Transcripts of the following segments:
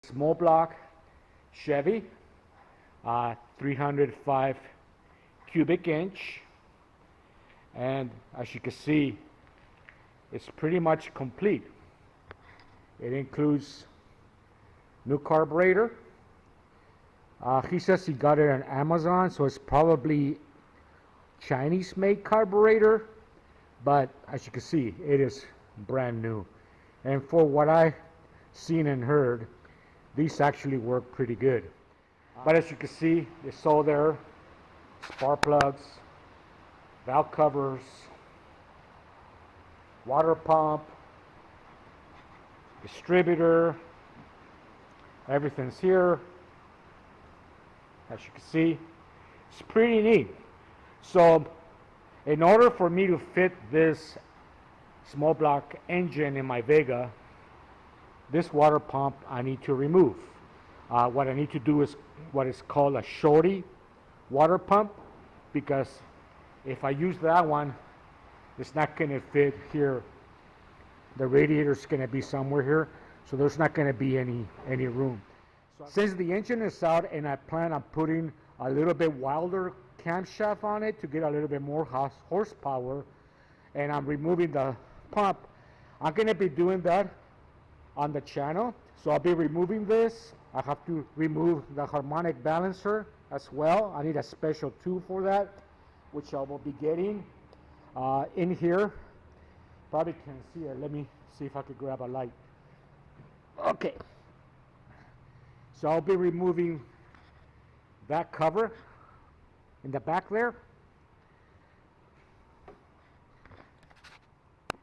Small block Chevy, 305 cubic inch, and as you can see, it's pretty much complete. It includes new carburetor. He says he got it on Amazon, so it's probably Chinese-made carburetor, but as you can see, it is brand new. And for what I seen and heard, these actually work pretty good. But as you can see, it's all there: spark plugs, valve covers, water pump, distributor, everything's here. As you can see, it's pretty neat. So in order for me to fit this small block engine in my Vega, this water pump I need to remove. What I need to do is what is called a shorty water pump, because if I use that one, it's not going to fit here. The radiator is going to be somewhere here, so there's not going to be any room. So since the engine is out and I plan on putting a little bit wilder camshaft on it to get a little bit more horsepower, and I'm removing the pump, I'm going to be doing that on the channel. So I'll be removing this. I have to remove the harmonic balancer as well. I need a special tool for that, which I will be getting in here. Probably can see it. Let me see if I could grab a light. Okay. So I'll be removing that cover in the back there.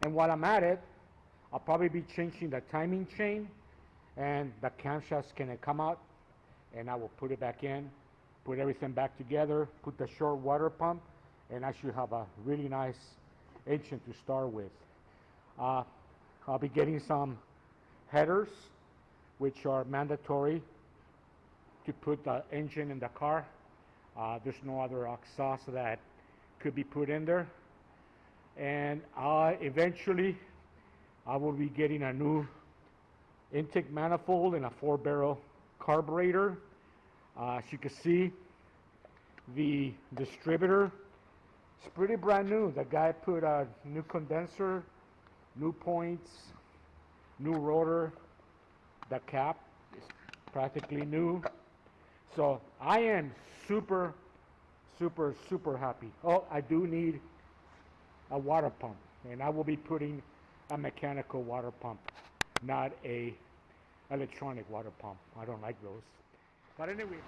And while I'm at it, I'll probably be changing the timing chain, and the camshaft's gonna come out, and I will put it back in, put everything back together, put the short water pump, and I should have a really nice engine to start with. I'll be getting some headers, which are mandatory to put the engine in the car. There's no other exhaust that could be put in there. And eventually I will be getting a new intake manifold and a 4-barrel carburetor. As you can see, the distributor is pretty brand new. The guy put a new condenser, new points, new rotor. The cap is practically new. So I am super happy. Oh, I do need a water pump, and I will be putting a mechanical water pump, not a electronic water pump. I don't like those. But anyway.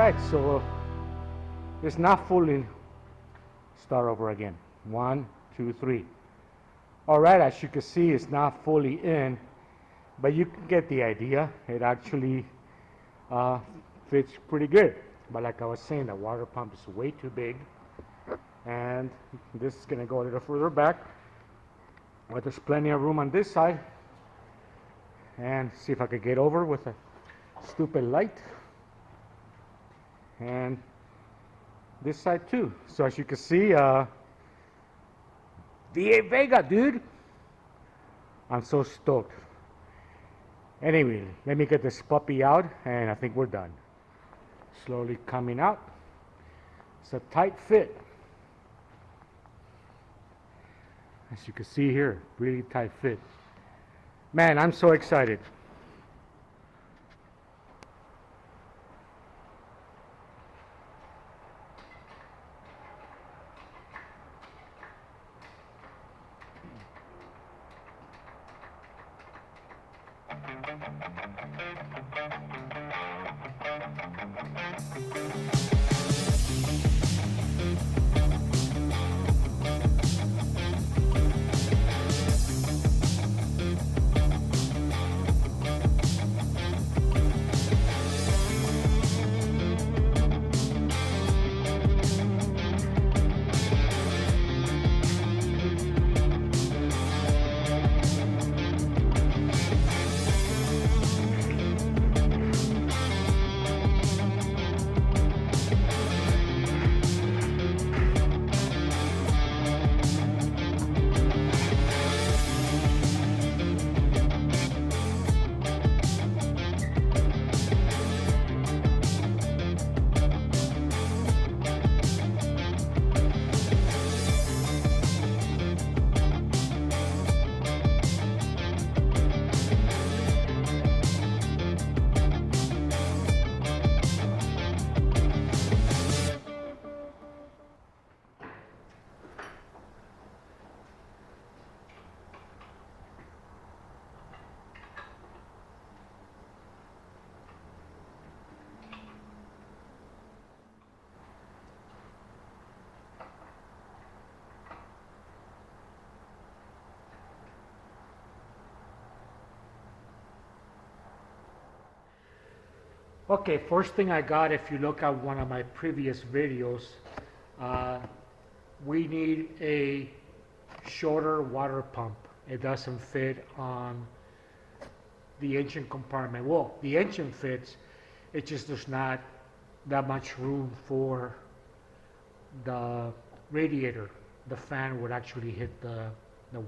right, so it's not fully. Start over again. 1, 2, 3. All right, as you can see, it's not fully in, but you can get the idea. It actually fits pretty good. But like I was saying, the water pump is way too big, and this is gonna go a little further back, but there's plenty of room on this side. And see if I could get over with a stupid light. And this side too. So as you can see, V8 Vega, dude. I'm so stoked. Anyway, let me get this puppy out, and I think we're done. Slowly coming out. It's a tight fit. As you can see here, really tight fit. Man, I'm so excited. Okay, first thing I got, if you look at one of my previous videos, we need a shorter water pump. It doesn't fit on the engine compartment. Well, the engine fits, it just there's not that much room for the radiator. The fan would actually hit the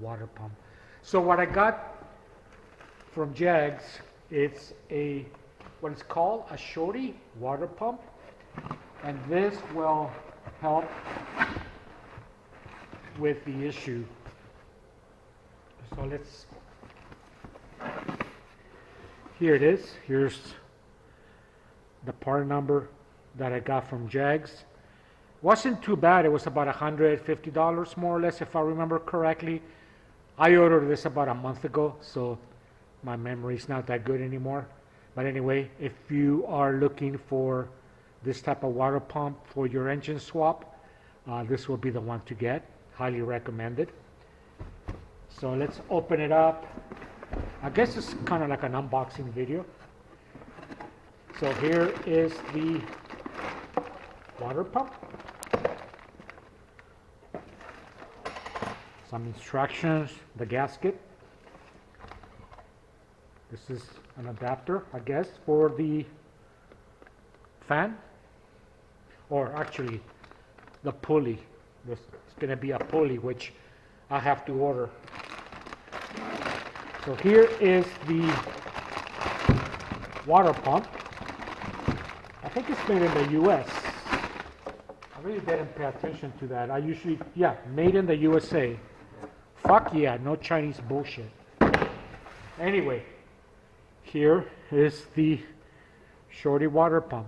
water pump. So what I got from Jags, it's what it's called a shorty water pump, and this will help with the issue. So here it is. Here's the part number that I got from Jags. Wasn't too bad. It was about $150 more or less, if I remember correctly. I ordered this about a month ago, so my memory's not that good anymore. But anyway, if you are looking for this type of water pump for your engine swap, this will be the one to get. Highly recommended. So let's open it up. I guess it's kind of like an unboxing video. So here is the water pump. Some instructions, the gasket. This is an adapter, I guess, for the fan, or actually the pulley. There's going to be a pulley which I have to order. So here is the water pump. I think it's made in the US. I really didn't pay attention to that. I usually, yeah, made in the USA. Fuck yeah, no Chinese bullshit. Anyway, here is the shorty water pump.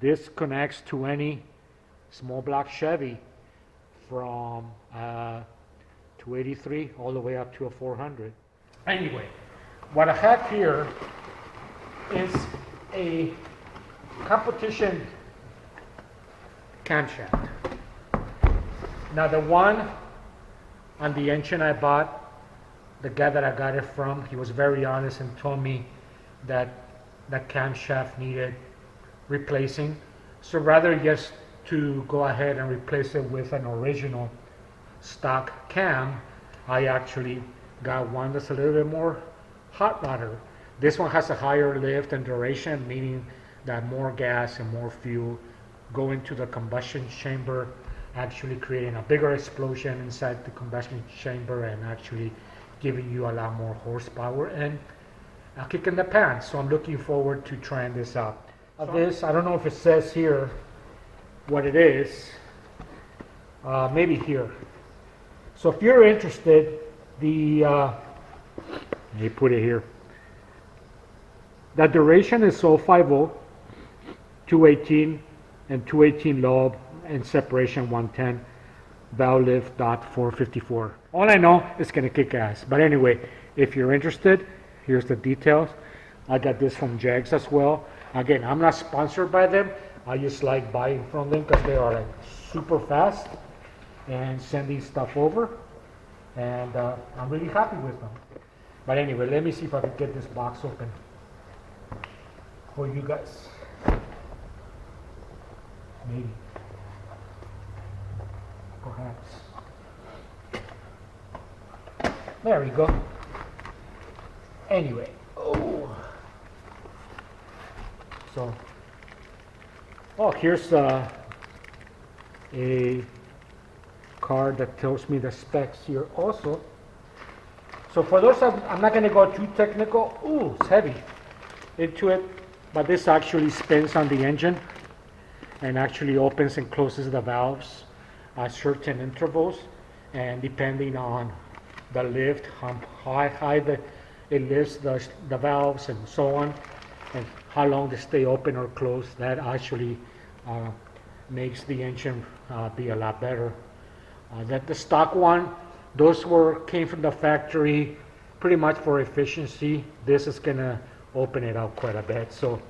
This connects to any small block Chevy from 283 all the way up to a 400. Anyway, what I have here is a competition camshaft. Now the one on the engine I bought, the guy that I got it from, he was very honest and told me that that camshaft needed replacing. So rather just to go ahead and replace it with an original stock cam, I actually got one that's a little bit more hot rodder. This one has a higher lift and duration, meaning that more gas and more fuel go into the combustion chamber, actually creating a bigger explosion inside the combustion chamber and actually giving you a lot more horsepower and a kick in the pants. So I'm looking forward to trying this out. This, I don't know if it says here what it is, maybe here. So if you're interested, let me put it here. The duration is 050, 218, and 218 low, and separation 110, valve lift dot 454. All I know is gonna kick ass. But anyway, if you're interested, here's the details. I got this from Jags as well. Again, I'm not sponsored by them. I just like buying from them because they are like super fast and sending stuff over. And I'm really happy with them. But anyway, let me see if I can get this box open for you guys. Maybe. Perhaps. There we go. Anyway. So, here's a card that tells me the specs here also. So for those, I'm not going to go too technical. Ooh, it's heavy into it, but this actually spins on the engine and actually opens and closes the valves at certain intervals, and depending on the lift, how high it lifts the valves and so on, and how long they stay open or closed, that actually makes the engine be a lot better. That the stock one, those came from the factory pretty much for efficiency. This is gonna open it up quite a bit. So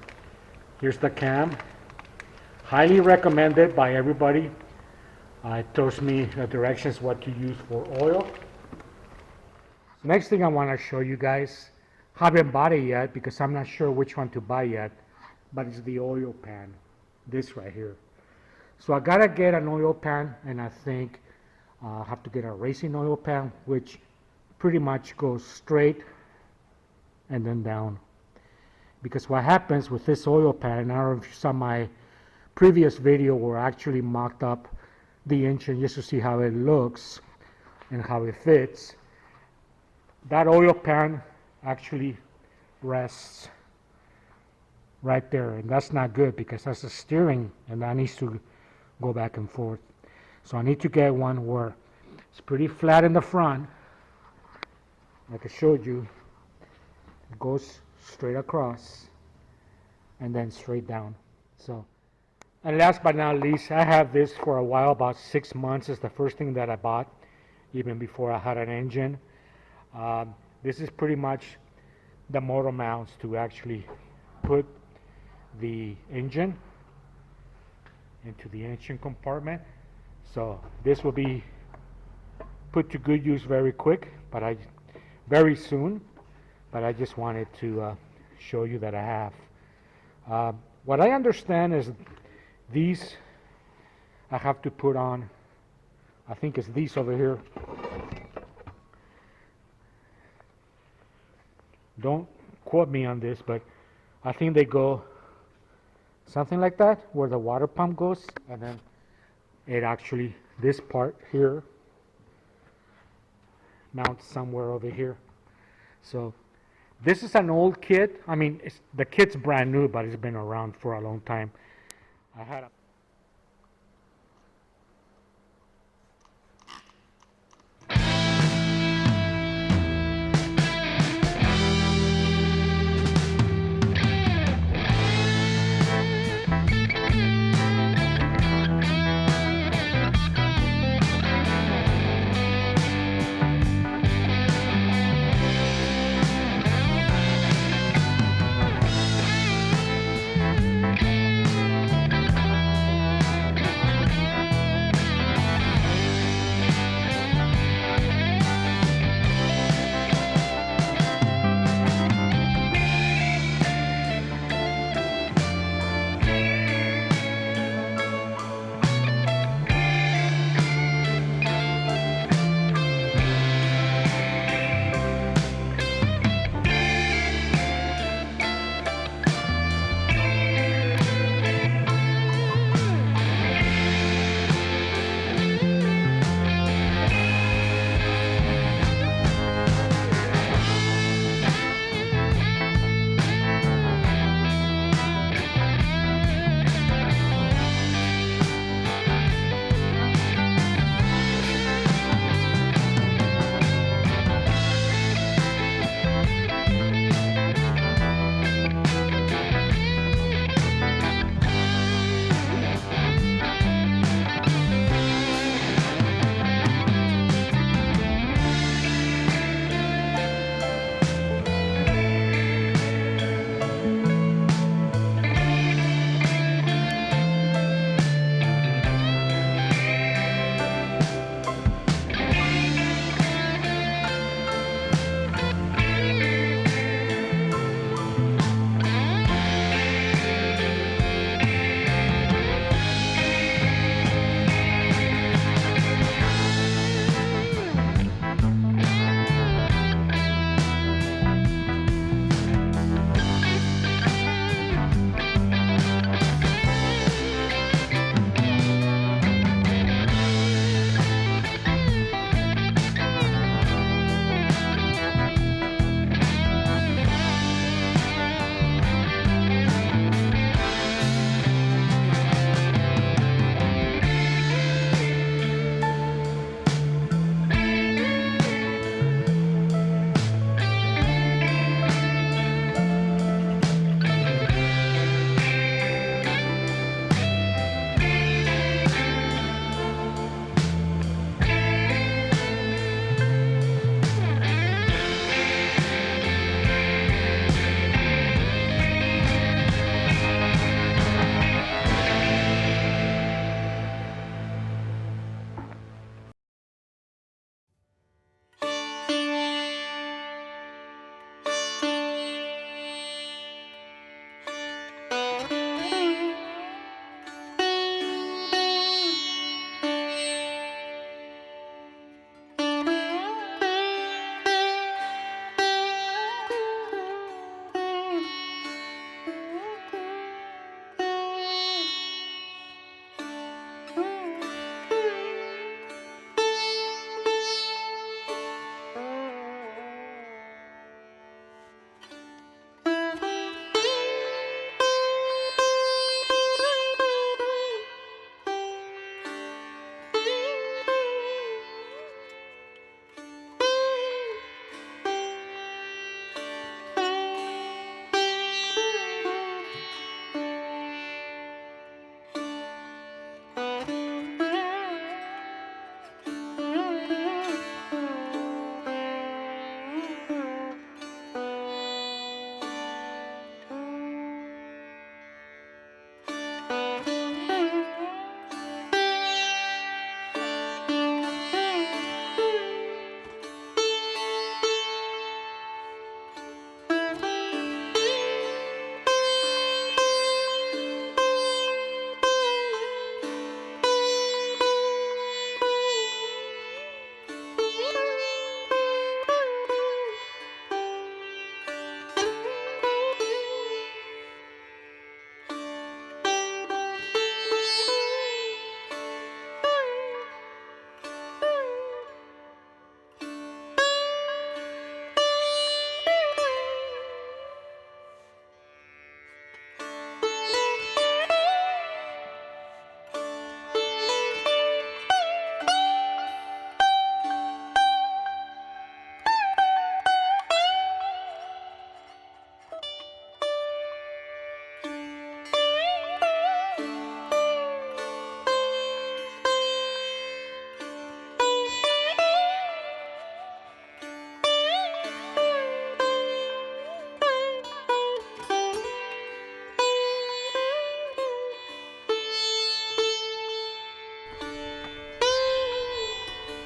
here's the cam. Highly recommended by everybody. It tells me the directions what to use for oil. Next thing I want to show you guys, haven't bought it yet because I'm not sure which one to buy yet, but it's the oil pan, this right here. So I gotta get an oil pan, and I think I have to get a racing oil pan, which pretty much goes straight and then down. Because what happens with this oil pan, and I don't know if you saw my previous video where I actually mocked up the engine just to see how it looks and how it fits. That oil pan actually rests right there, and that's not good because that's the steering, and that needs to go back and forth. So I need to get one where it's pretty flat in the front, like I showed you. It goes straight across and then straight down. So, and last but not least, I have this for a while, about 6 months. It's the first thing that I bought, even before I had an engine. This is pretty much the motor mounts to actually put the engine into the engine compartment. So this will be put to good use very quick, but very soon. But I just wanted to show you that I have. What I understand is these I have to put on, I think it's these over here. Don't quote me on this, but I think they go something like that, where the water pump goes, and then it actually, this part here mounts somewhere over here. So this is an old kit. I mean, the kit's brand new, but it's been around for a long time. I had a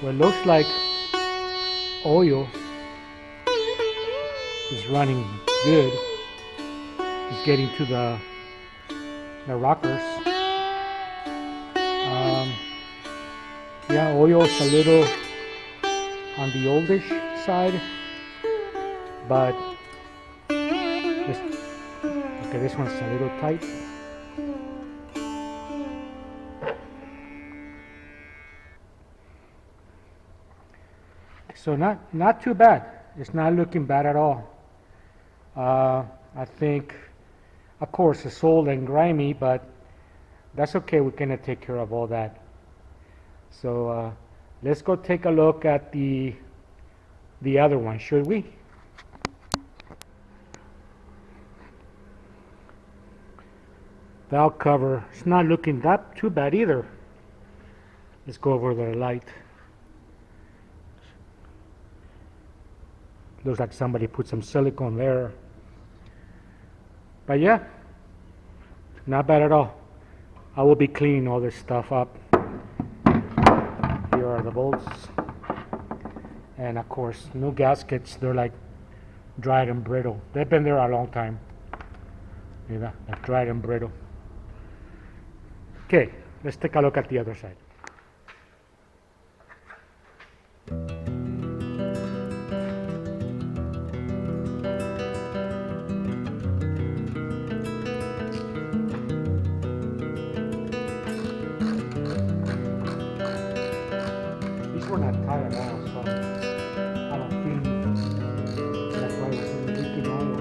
Well, it looks like oil is running good. It's getting to the rockers. Yeah, oil's a little on the oldish side, but this one's a little tight. So not too bad. It's not looking bad at all. I think, of course, it's old and grimy, but that's okay. We're gonna take care of all that. So let's go take a look at the other one, should we? Valve cover, it's not looking that too bad either. Let's go over the light. Looks like somebody put some silicone there. But yeah, not bad at all. I will be cleaning all this stuff up. Here are the bolts. And of course, new gaskets, they're like dried and brittle. They've been there a long time. Yeah, like dried and brittle. Okay, let's take a look at the other side. These were not tied at all, so I don't think that's why it's leaking oil.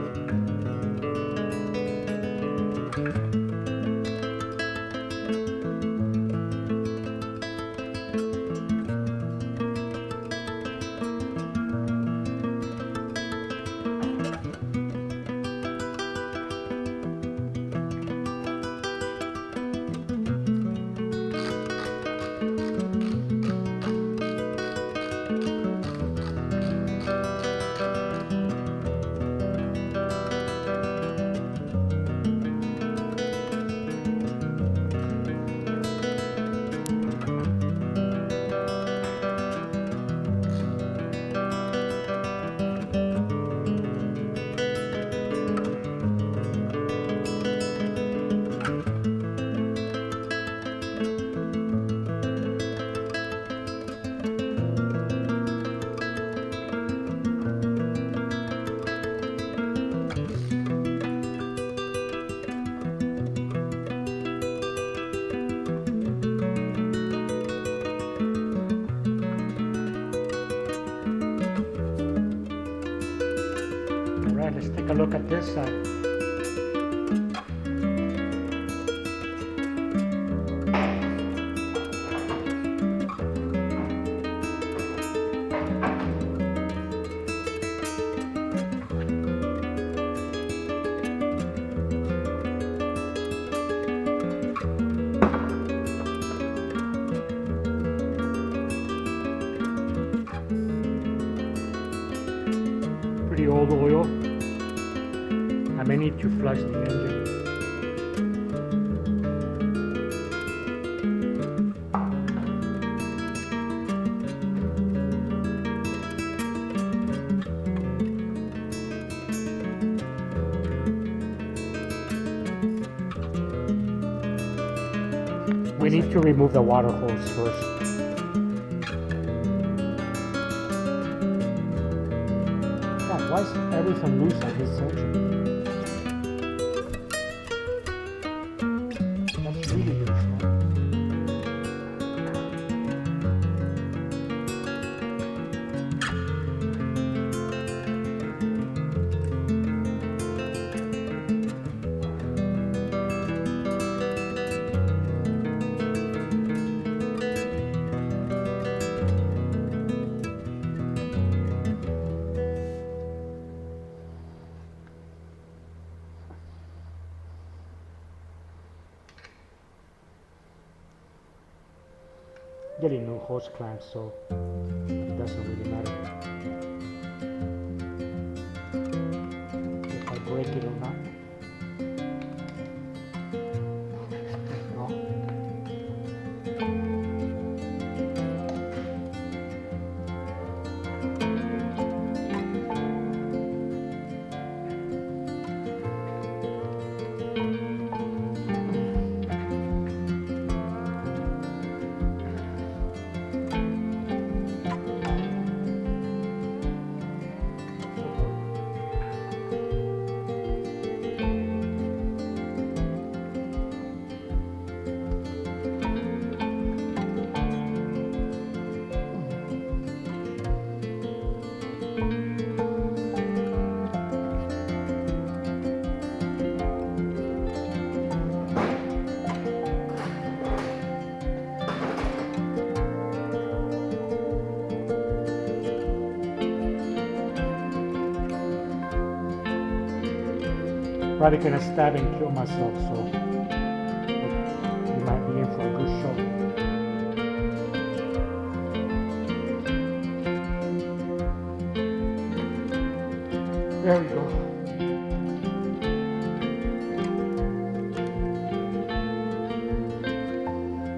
Let's take a look at this side. Pretty old oil. I may need to flush the engine. We need to remove the water hose first. God, why is everything loose on this engine? Getting new hose clamps, so it doesn't really matter if I break it or not. No. Probably gonna stab and kill myself, so you might be in for a good show. There we go.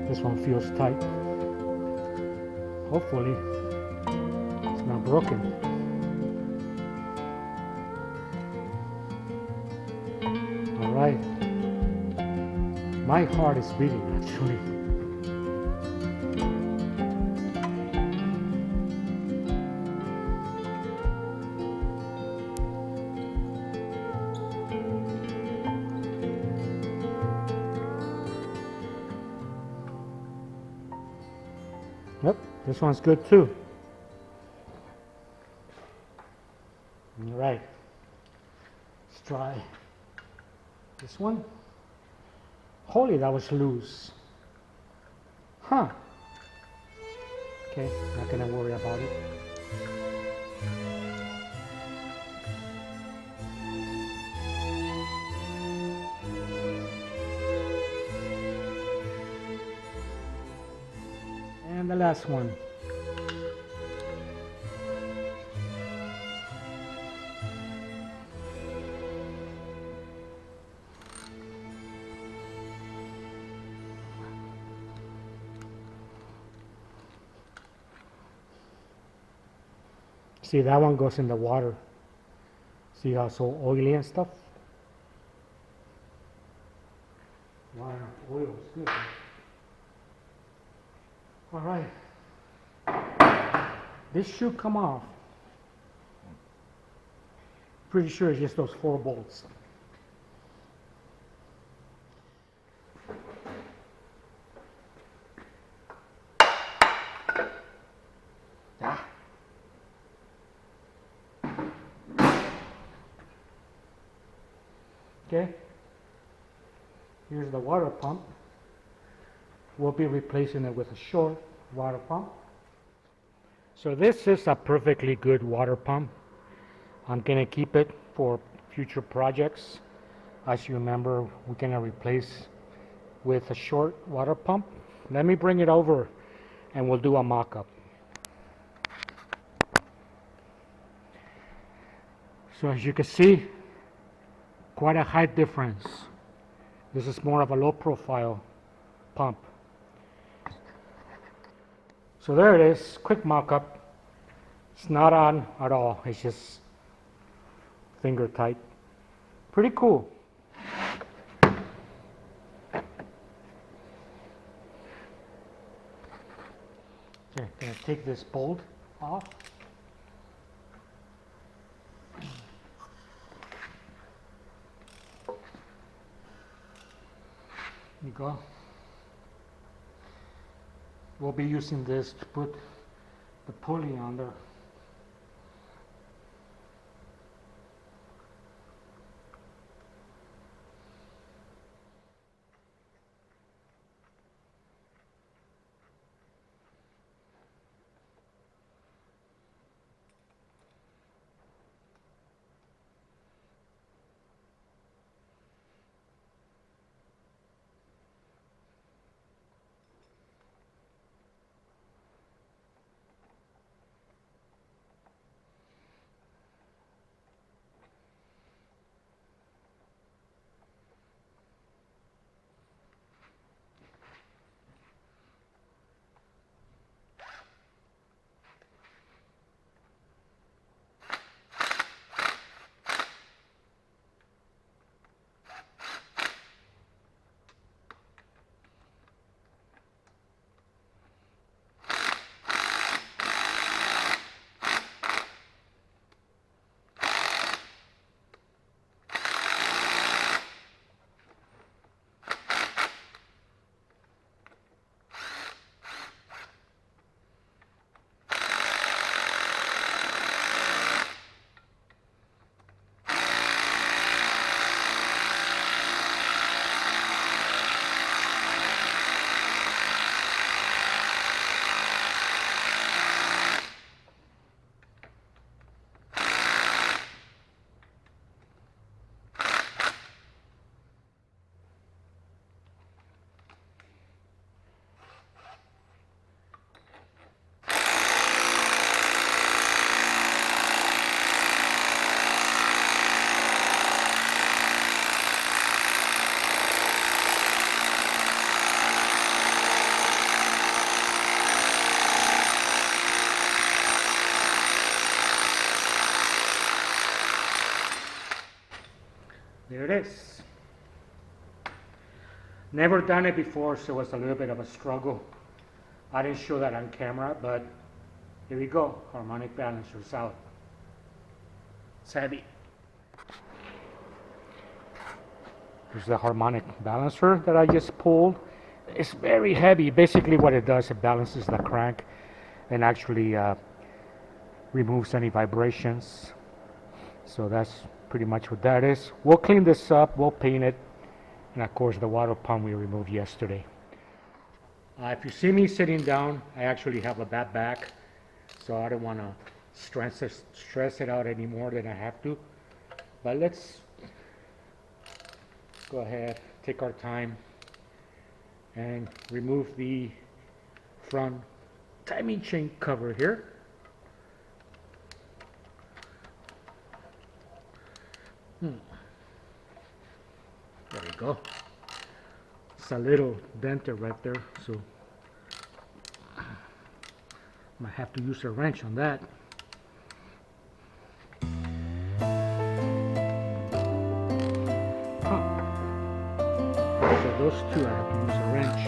This one feels tight. Hopefully it's not broken. All right. My heart is beating actually. Yep, this one's good too. All right, let's try this one. Holy, that was loose. Huh. Okay, not gonna worry about it. And the last one. See, that one goes in the water. See how it's so oily and stuff? Water and oil is good. All right. This should come off. Pretty sure it's just those 4 bolts. Ah. Okay. Here's the water pump. We'll be replacing it with a short water pump. So this is a perfectly good water pump. I'm gonna keep it for future projects. As you remember, we're gonna replace with a short water pump. Let me bring it over and we'll do a mock-up. So as you can see, quite a height difference. This is more of a low profile pump. So there it is, quick mock-up. It's not on at all, it's just finger tight. Pretty cool. Okay, gonna take this bolt off. There you go. We'll be using this to put the pulley on there. Here it is. Never done it before, so it was a little bit of a struggle. I didn't show that on camera, but here we go. Harmonic balancer's out. It's heavy. Here's the harmonic balancer that I just pulled. It's very heavy. Basically what it does, it balances the crank and actually removes any vibrations. So that's pretty much what that is. We'll clean this up, we'll paint it, and of course the water pump we removed yesterday. If you see me sitting down, I actually have a bad back, so I don't want to stress it out any more than I have to. But let's go ahead, take our time, and remove the front timing chain cover here. There we go. It's a little dented right there, so I might have to use a wrench on that. So those two I have to use a wrench.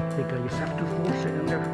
I think I just have to force it in there.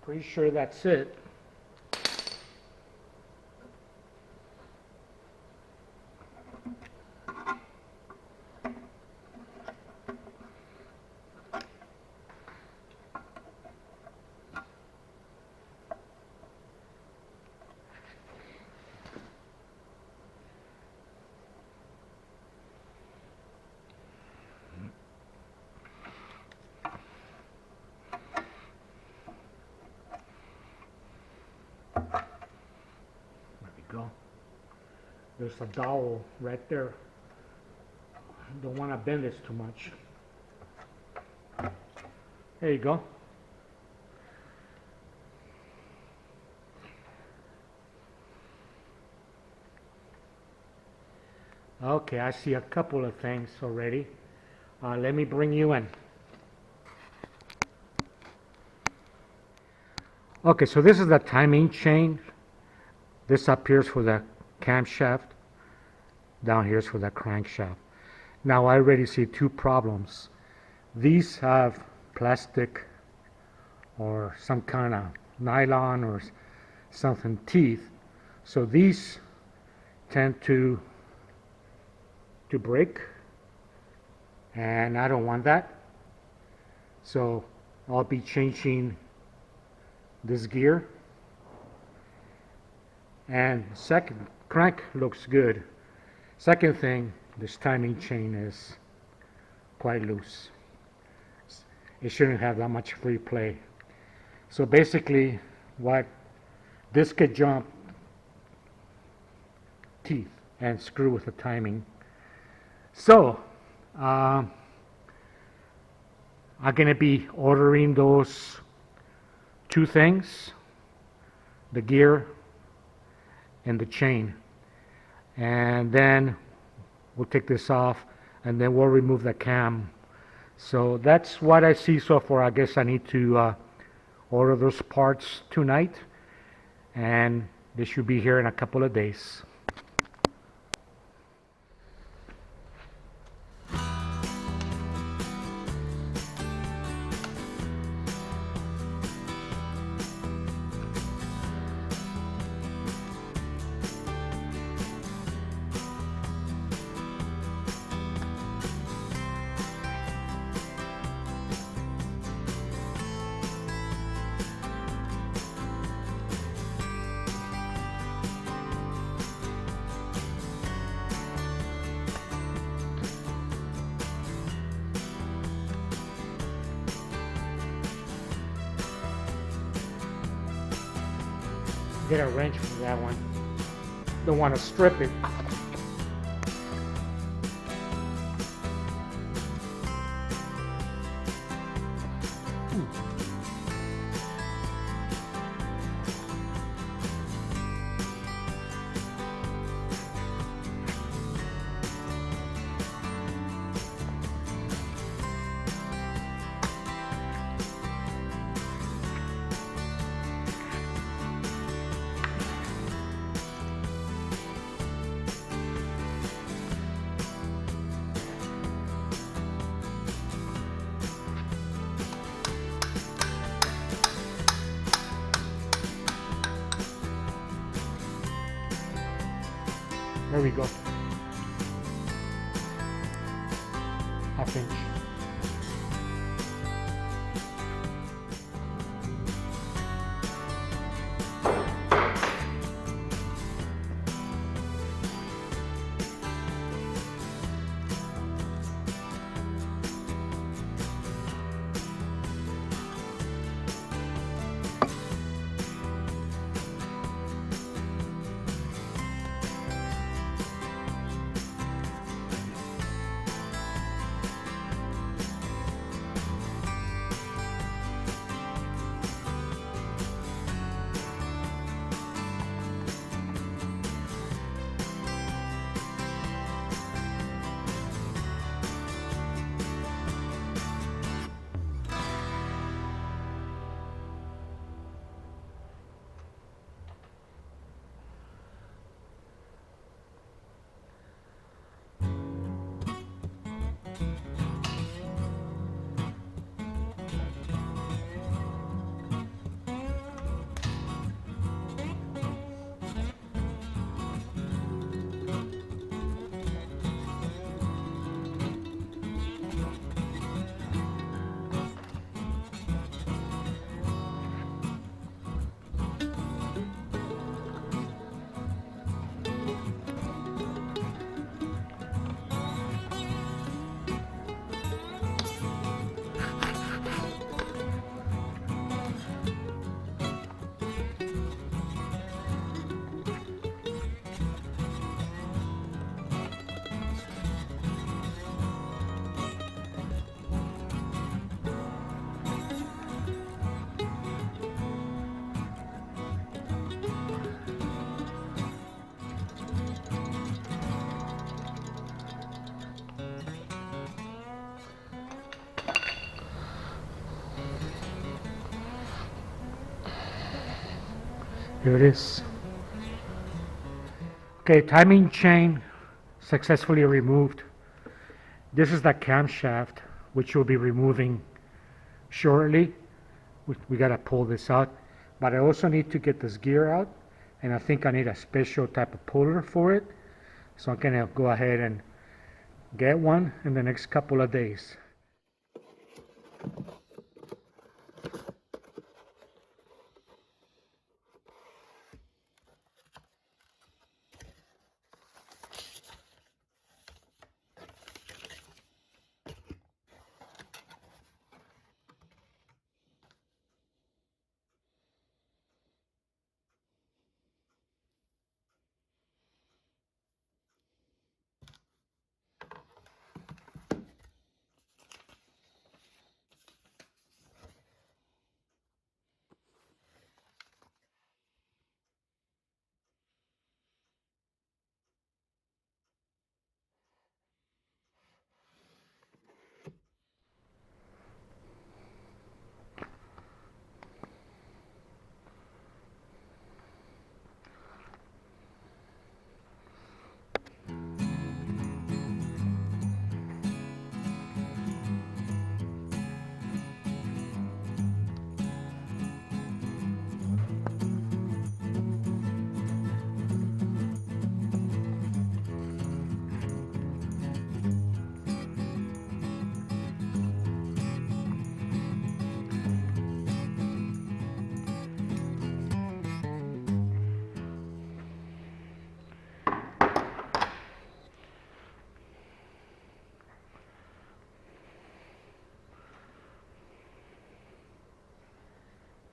Pretty sure that's it. Go. There's a dowel right there. Don't want to bend this too much. There you go. Okay, I see a couple of things already. Let me bring you in. Okay, so this is the timing chain. This up here is for the camshaft. Down here is for the crankshaft. Now I already see two problems. These have plastic or some kind of nylon or something teeth. So these tend to break, and I don't want that. So I'll be changing this gear. And second, crank looks good. Second thing, this timing chain is quite loose. It shouldn't have that much free play. So basically, what this could jump teeth and screw with the timing. So I'm gonna be ordering those two things, the gear and the chain, and then we'll take this off and then we'll remove the cam. So that's what I see so far. I guess I need to order those parts tonight, and they should be here in a couple of days. Get a wrench for that one. Don't want to strip it. There we go. Half inch. Here it is. Okay, timing chain successfully removed. This is the camshaft, which we'll be removing shortly. We gotta pull this out, but I also need to get this gear out, and I think I need a special type of puller for it. So I'm gonna go ahead and get one in the next couple of days.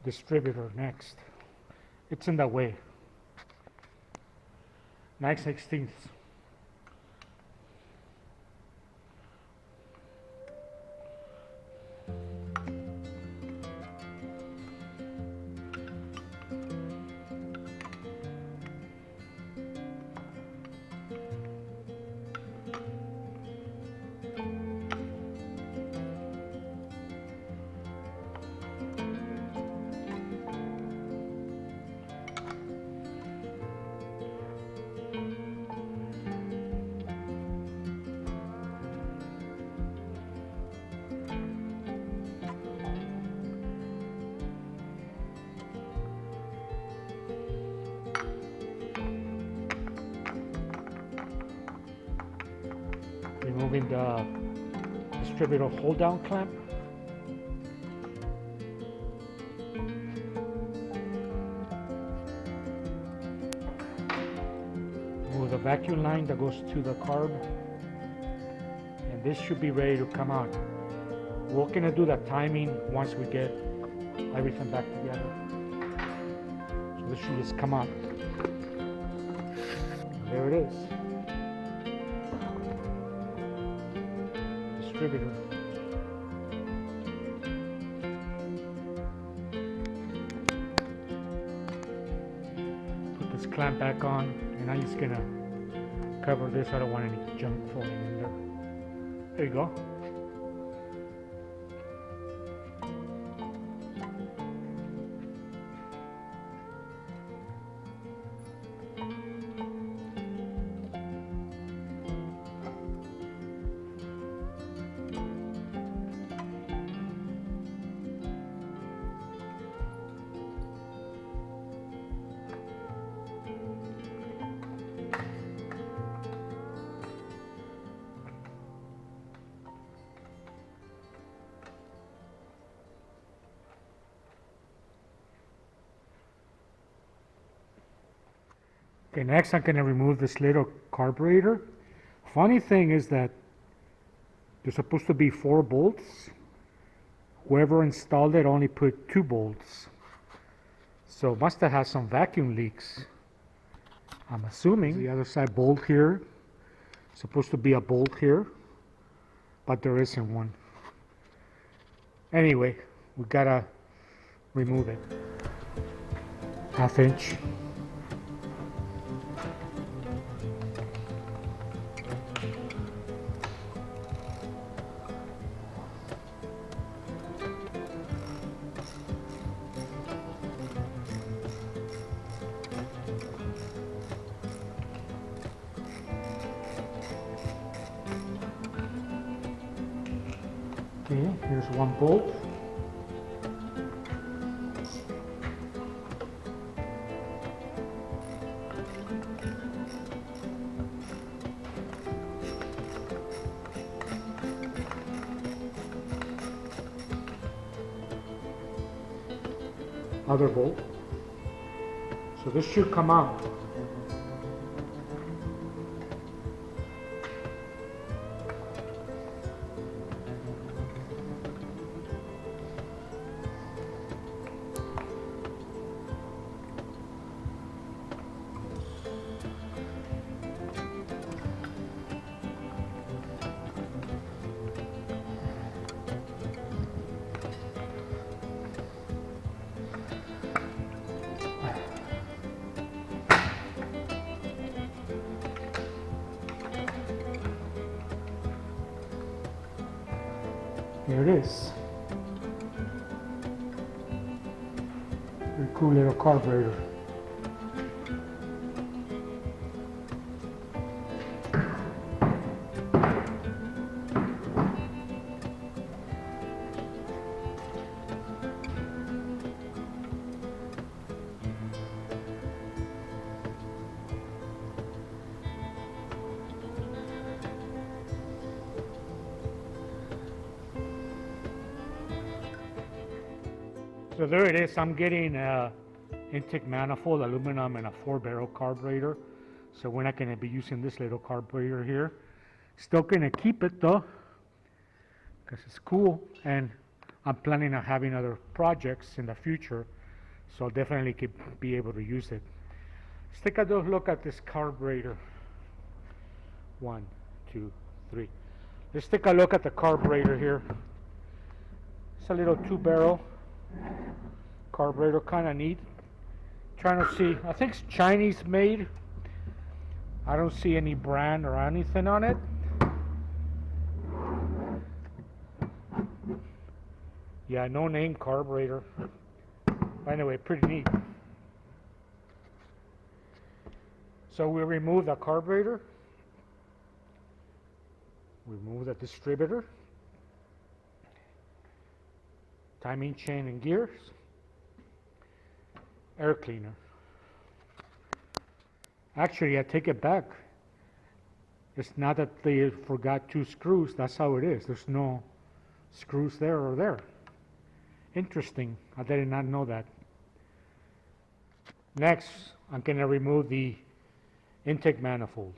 Distributor next. It's in that way. 9/16. Removing the distributor hold down clamp. Remove the vacuum line that goes to the carb. And this should be ready to come out. We're gonna do the timing once we get everything back together. So this should just come out. There it is. Distributor. Put this clamp back on, and I'm just gonna cover this. I don't want any junk falling in there. There you go. Okay, next I'm going to remove this little carburetor. Funny thing is that there's supposed to be 4 bolts. Whoever installed it only put 2 bolts. So must have had some vacuum leaks. I'm assuming. The other side bolt here. Supposed to be a bolt here, but there isn't one. Anyway, we gotta remove it. 1/2 inch. Okay, here's 1 bolt. other bolt. So this should come out. Here it is. Very cool little carburetor. So there it is. I'm getting intake manifold, aluminum, and a 4-barrel carburetor. So we're not going to be using this little carburetor here. Still going to keep it though, because it's cool, and I'm planning on having other projects in the future, so I'll definitely be able to use it. Let's take a look at this carburetor. 1, 2, 3. Let's take a look at the carburetor here. It's a little 2-barrel carburetor, kind of neat. Trying to see, I think it's Chinese made. I don't see any brand or anything on it. Yeah, no name carburetor. Anyway, pretty neat. So we remove the carburetor. Remove the distributor. Timing chain and gears. Air cleaner. Actually, I take it back. It's not that they forgot 2 screws. That's how it is. There's no screws there or there. Interesting. I did not know that. Next, I'm going to remove the intake manifold.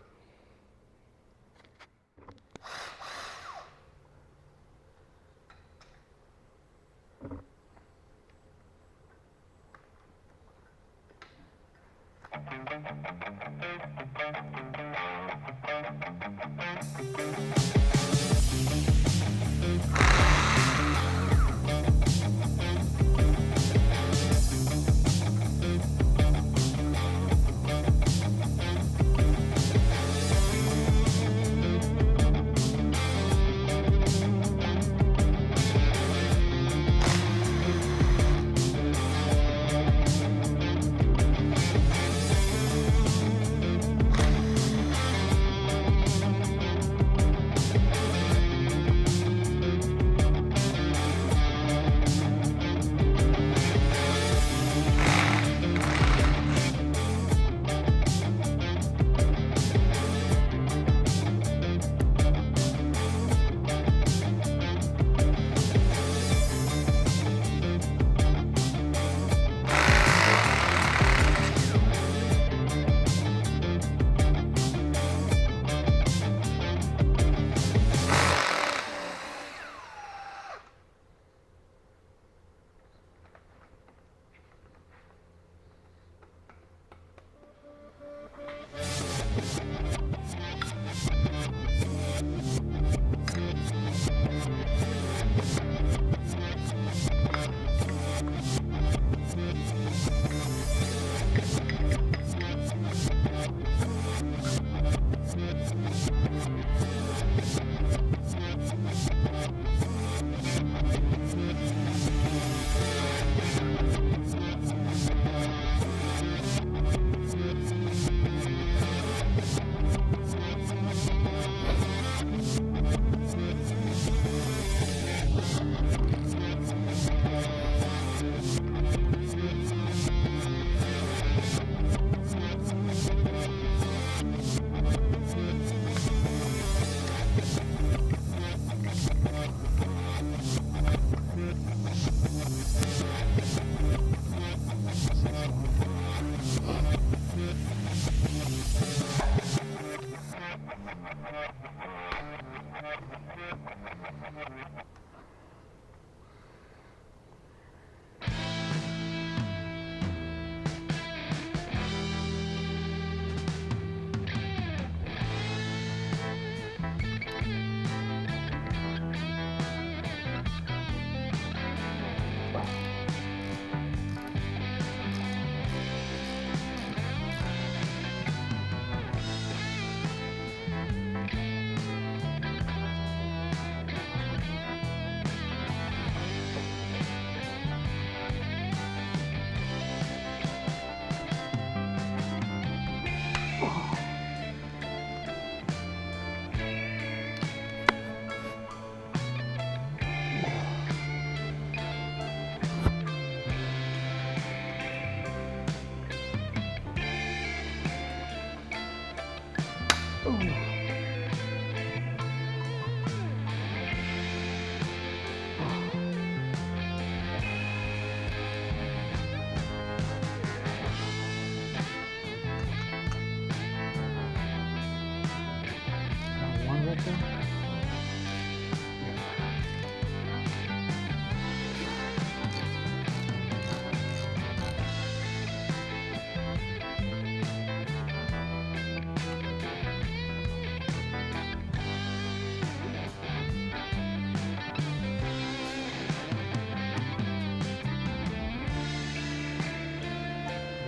One right there.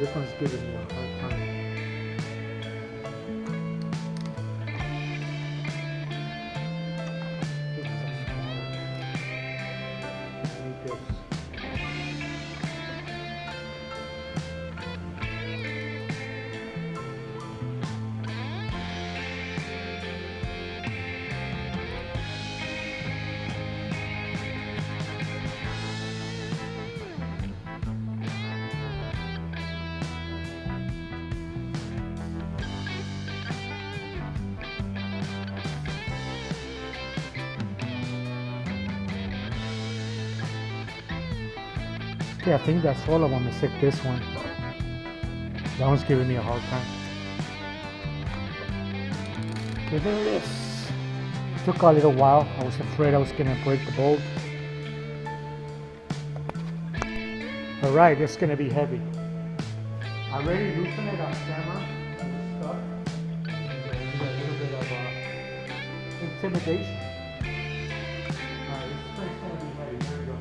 This one's giving me a hard time. This is so small. I need this. Okay, I think that's all. I want to stick this one. That one's giving me a hard time. Okay, there it is. Took a little while. I was afraid I was going to break the bolt. Alright, it's going to be heavy. I already loosened it on camera. It's stuck. There's a little bit of intimidation. Alright, this thing's going to be heavy. Here we go.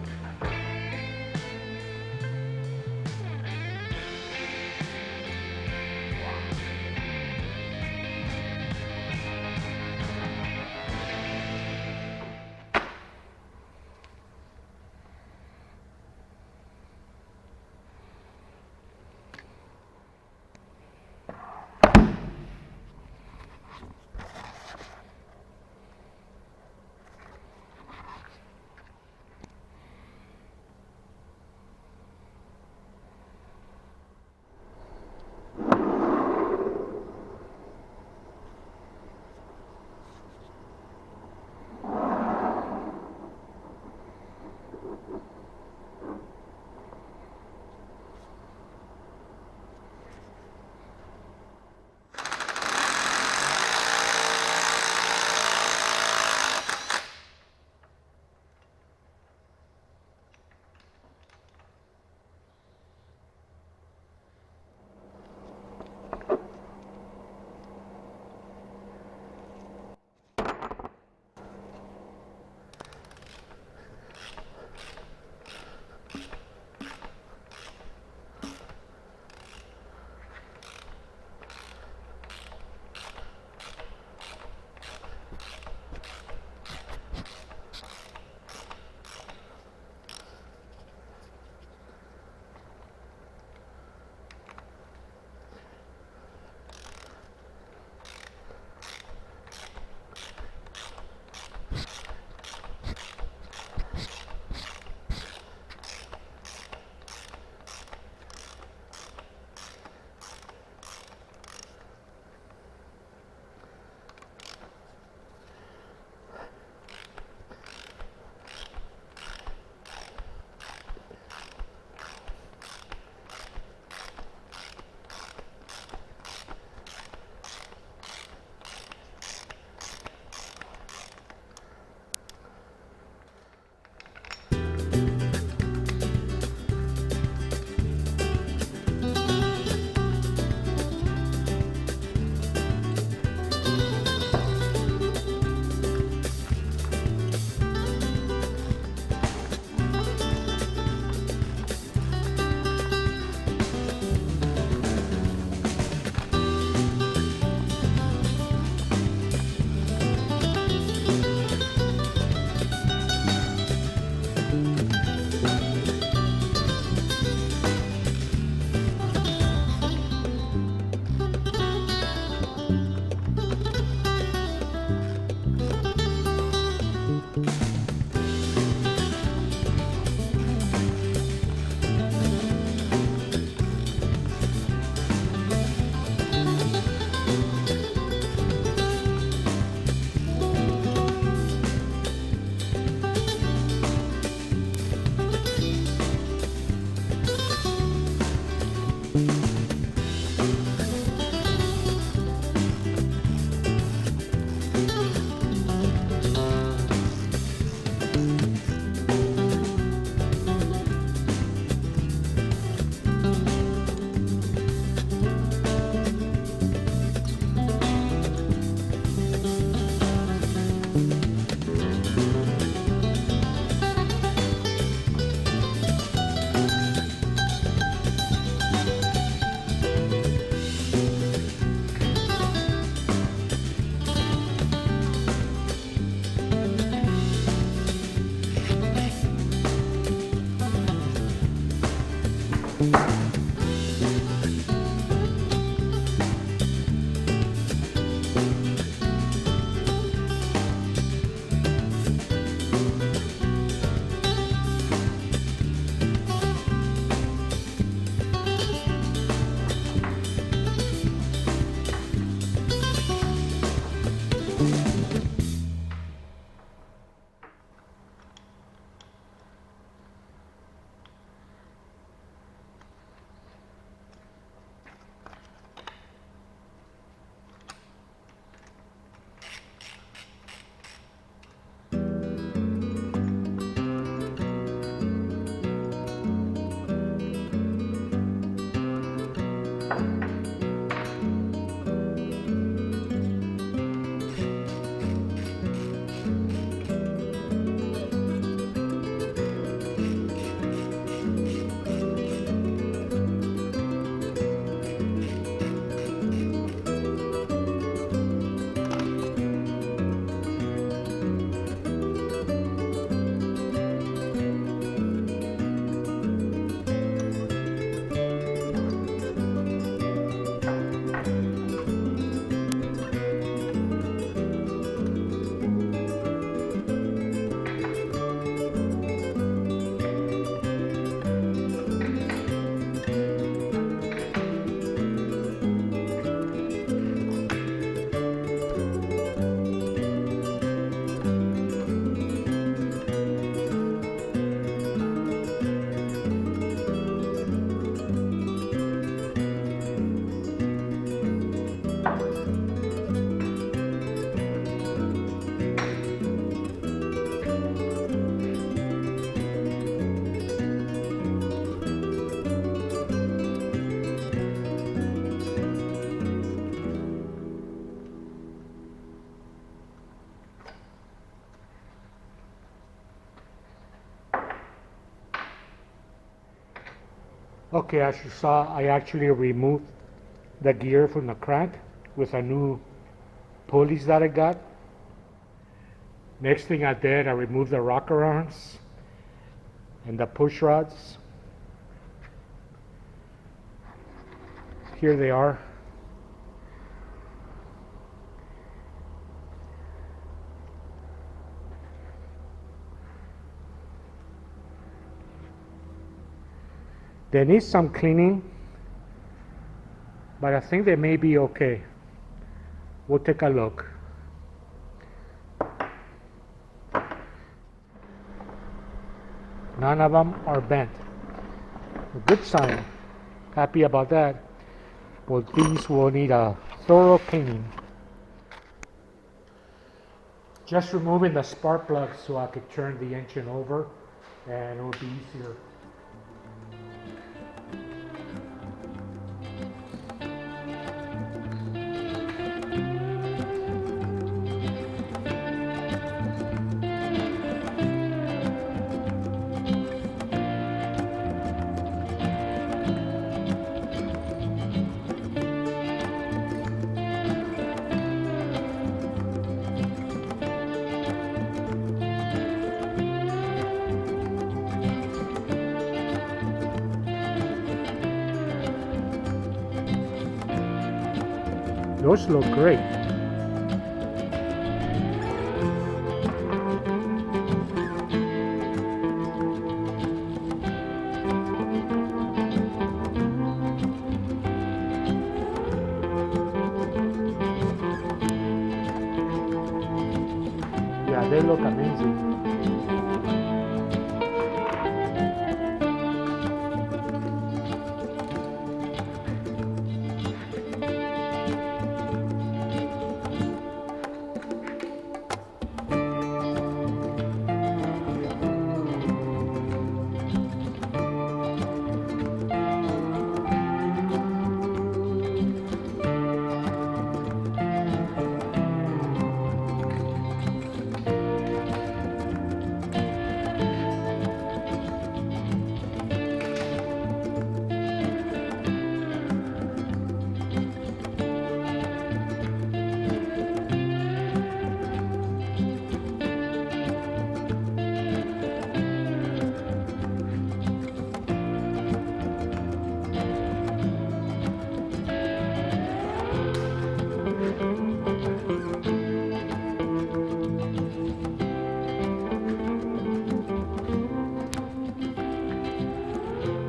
Okay, as you saw, I actually removed the gear from the crank with a new pulleys that I got. Next thing I did, I removed the rocker arms and the push rods. Here they are. They need some cleaning, but I think they may be okay. We'll take a look. None of them are bent. A good sign. Happy about that. Well, these will need a thorough cleaning. Just removing the spark plug so I could turn the engine over and it will be easier. Those look great. Yeah, they look amazing.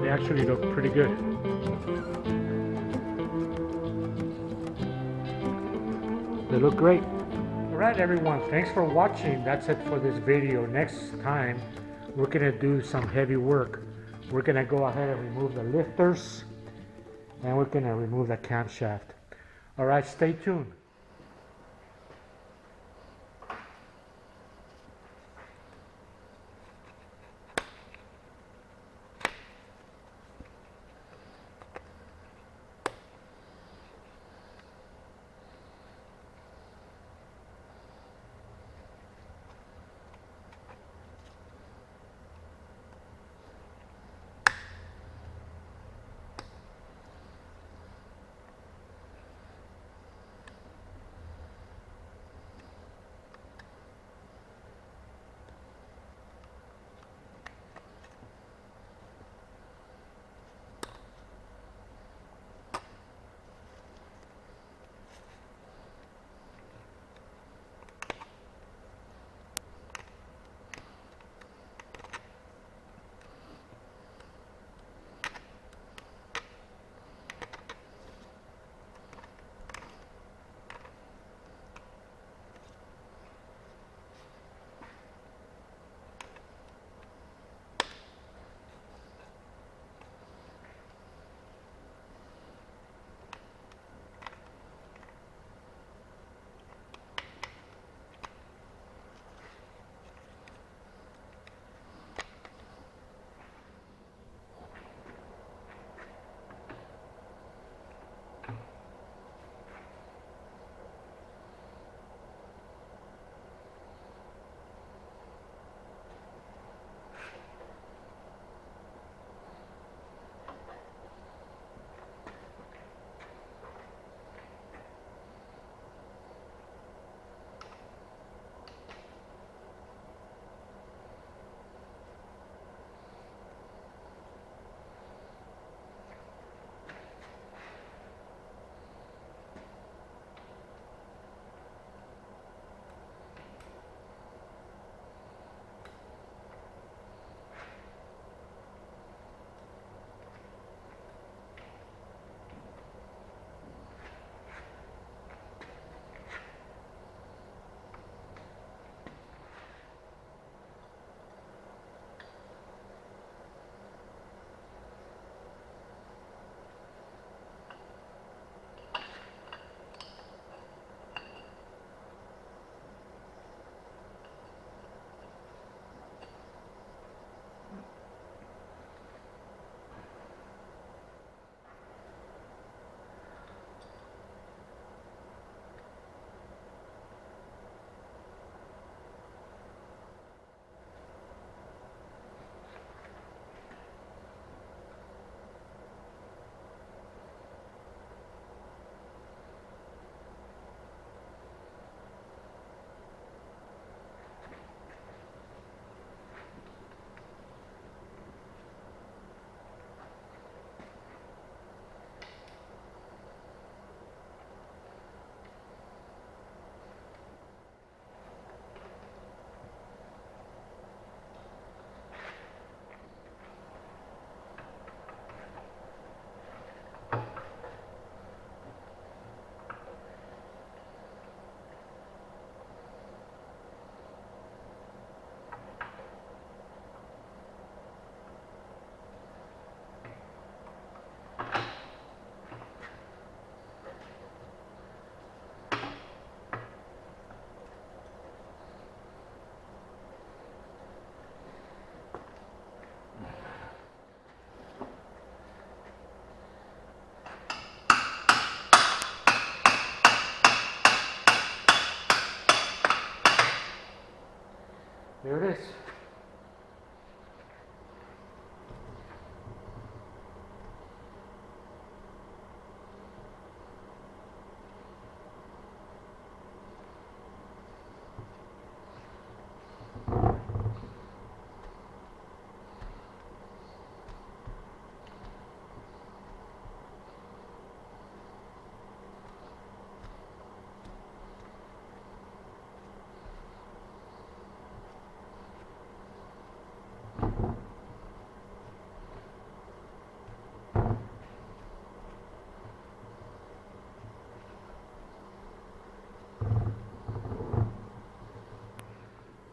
They actually look pretty good. They look great. Alright everyone, thanks for watching. That's it for this video. Next time we're going to do some heavy work. We're going to go ahead and remove the lifters and we're going to remove the camshaft. Alright, stay tuned.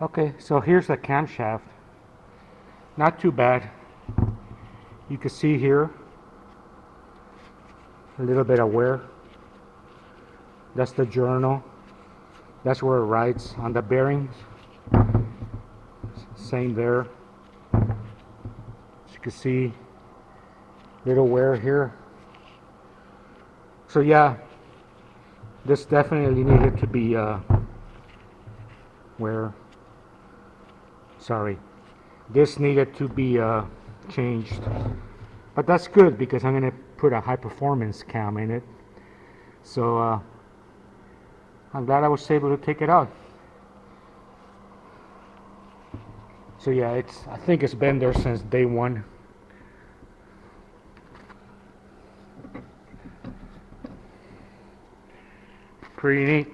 Okay, so here's the camshaft. Not too bad. You can see here a little bit of wear. That's the journal. That's where it writes on the bearings. Same there. As you can see, little wear here. So yeah, this definitely needed to be this needed to be changed. But that's good because I'm going to put a high performance cam in it. So I'm glad I was able to take it out. So yeah, I think it's been there since day one. Pretty neat.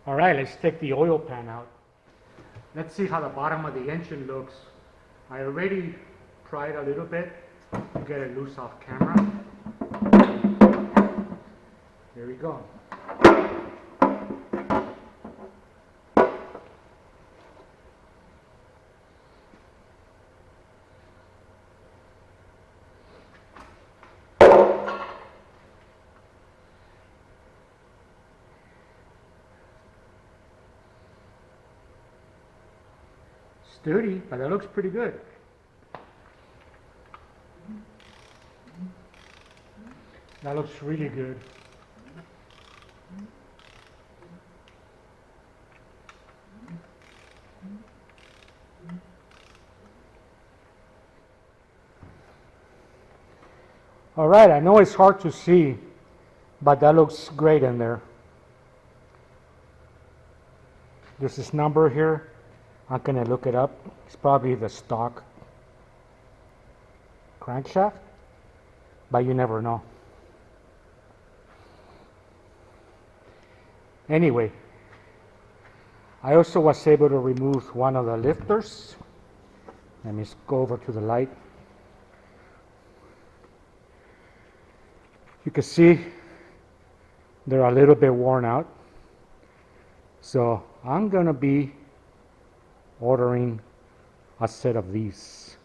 All right, let's take the oil pan out. Let's see how the bottom of the engine looks. I already pried a little bit to get it loose off camera. There we go. Dirty, but that looks pretty good. That looks really good. All right, I know it's hard to see, but that looks great in there. There's this number here. I'm going to look it up. It's probably the stock crankshaft, but you never know. Anyway, I also was able to remove one of the lifters. Let me go over to the light. You can see they're a little bit worn out. So I'm going to be ordering a set of these.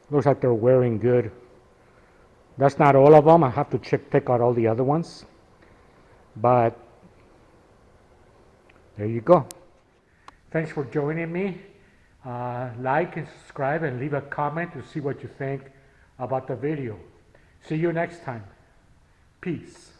Looks like they're wearing good. That's not all of them. I have to check out all the other ones. But there you go. Thanks for joining me. Like and subscribe and leave a comment to see what you think about the video. See you next time. Peace.